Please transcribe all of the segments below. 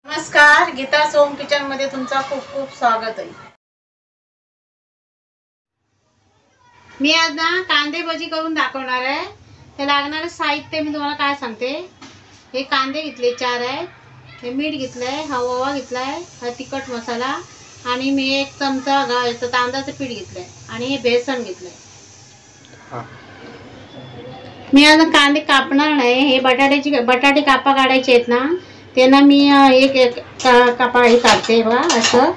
नमस्कार, गीता सोम किचन मध्ये तुमचं खूप खूप स्वागत आहे। मी आज ना कांदे भजी करून दाखवणार आहे। ते लागणारे साहित्य मी तुम्हाला काय सांगते। हे कांदे घेतले 4 आहेत, हे मीठ घेतलंय, हा ओवा घेतलाय, हा तिखट मसाला आणि मी 1 चमचा तांदळाचं पीठ घेतलंय आणि हे बेसन घेतलंय। मी आज कांदे कापणार नाही, हे बटाटे कापा काढायचे आहेत ना, ते ना मी एक कापा हे काढते बघा असं।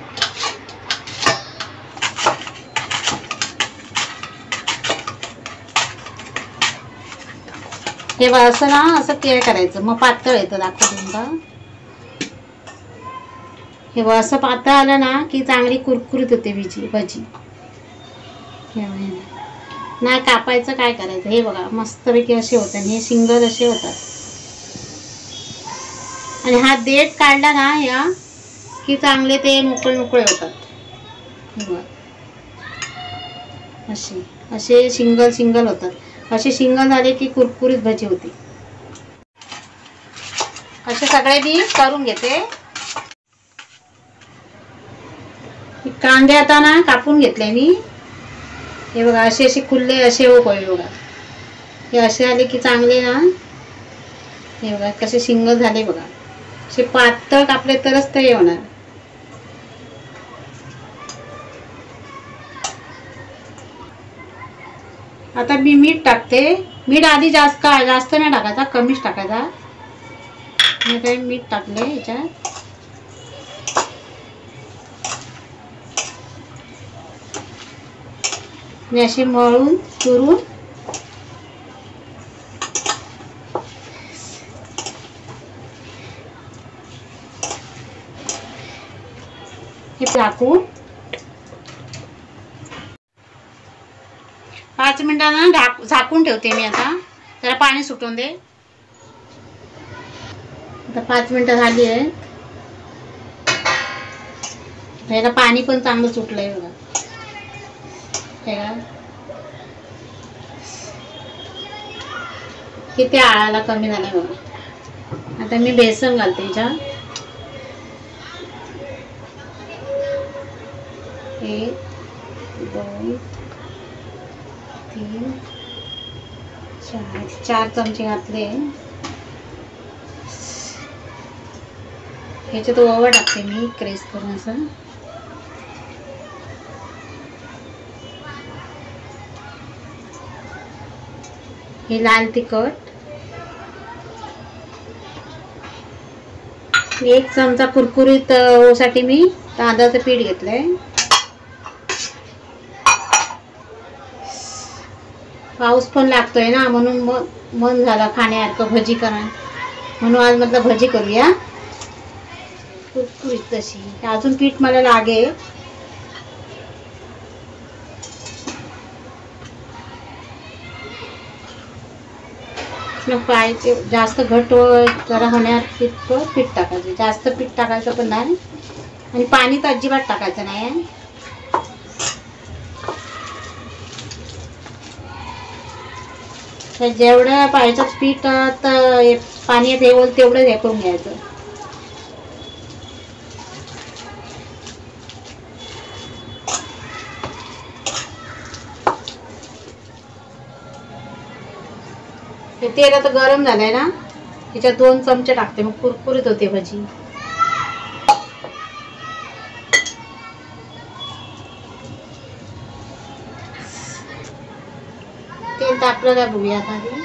हे बघा असं ना, असं ते करायचं, मग पातळ येतं दाखवते तुम्हाला। हे बघा असं पातळ आलं ना की चांगली कुरकुरीत होते भजी। नाही कापायचं, काय करायचं, हे बघा मस्तपैकी असे होतात, हे सिंगल असे होतात। आणि हा देठ काढला ना या की चांगले ते मोकळे होतात। असे सिंगल होतात। असे सिंगल झाले की कुरकुरीत भजी होते। असे सगळे मी करून घेते। कांदे आता ना कापून घेतले मी, हे बघा असे खुले असे बघा, हे असे आले की चांगले ना, हे बघा कसे सिंगल झाले बघा। असे पातळ कापले तरच ते होणार। आता मी मीठ टाकते। मीठ आधी जास्त नाही टाकायचा, कमीच टाकायचा। मी काही मीठ टाकले याच्यात। मी अशी मळून चुरून हे टाकून 5 मिनिटांना झाकून ठेवते मी। आता जरा पाणी सुटून दे। आता 5 मिनिटं झाली आहे, याला पाणी पण चांगलं सुटलंय बघा। किती आळाला कमी झालाय बघा। आता मी बेसन घालते याच्यात। 1 2 3 4 चमचे घातले। ह्याच्यात ओवा टाकते मी क्रेस करून असं। हे लाल तिखट, 1 चमचा कुरकुरीत होण्यासाठी मी तांदळाचं पीठ घेतलंय। पाऊस पण लागतोय ना, म्हणून मन झाला खाण्यासारखं भजी करा, म्हणून आज म्हटलं भजी करूया कुरकुरीत तशी। अजून पीठ मला लागेल। पाहिजे जास्त घट जरा होण्यासारखं पीठ टाकायचं, जास्त पीठ टाकायचं पण नाही आणि पाणी तर अजिबात टाकायचं नाही। जेवढं पाहिजे पीठ पाण्यात तेवढं हे करून घ्यायचं। तेल आता गरम झालंय ना, त्याच्यात 2 चमचे टाकते, मग कुरकुरीत होते भजी। तेल तापलं का बघूया आधी।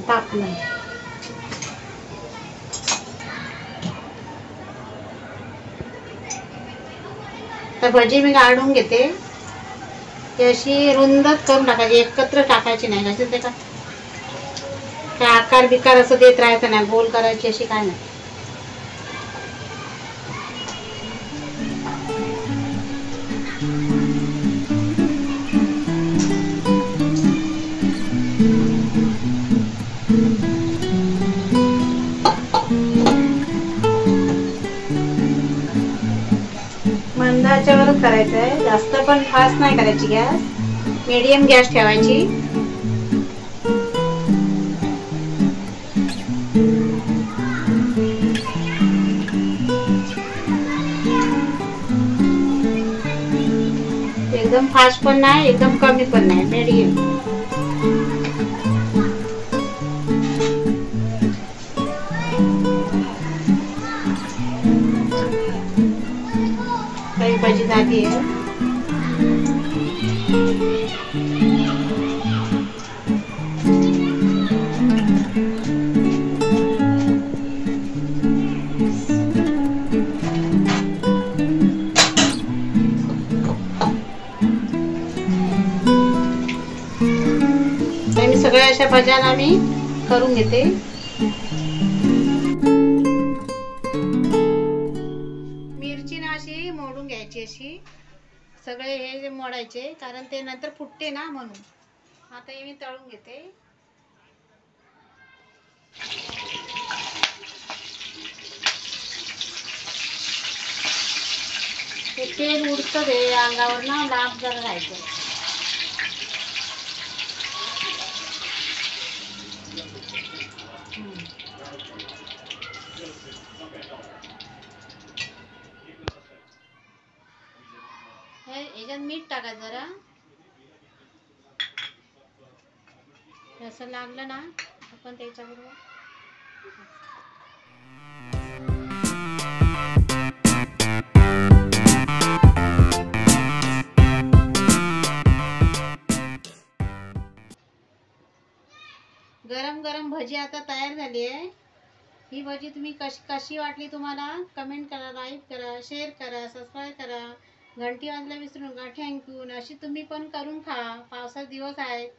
तापलं। तर भजी मी काढून घेते। ती अशी रुंदच करून टाकायची, एकत्र टाकायची नाही, म्हणजे ते काय आकार बिकार असं देत राहायचं नाही, गोल करायची अशी काय नाही। मंद आचेवरच करायचं आहे, जास्त पण फास्ट नाही करायची गॅस, मीडियम गॅस ठेवायची। एकदम फास्ट पण नाही, एकदम कमी पण नाही, मीडियम. काही भाजी झाली आहे. मी सगळ्या अशा भाज्या मी करून घेते. मिरची ना अशी मोडून घ्यायची, अशी सगळे हे मोडायचे, कारण ते नंतर फुटते ना म्हणून. आता हे मी तळून घेते. ते तेल उडतं ते अंगावर ना, लांब जरा राहायचं. याच्यात मीठ टाका जरा, असं लागलं ना आपण त्याच्याबरोबर गरम गरम भजी आता तयार झाली आहे. ही भजी तुम्ही कशी वाटली तुम्हाला कमेंट करा, लाईक करा, शेअर करा, सबस्क्राईब करा, घंटी वाजला विसरू नका. थँक्यू. अशी तुम्ही पण करून खा. पावसाचे दिवस आहेत.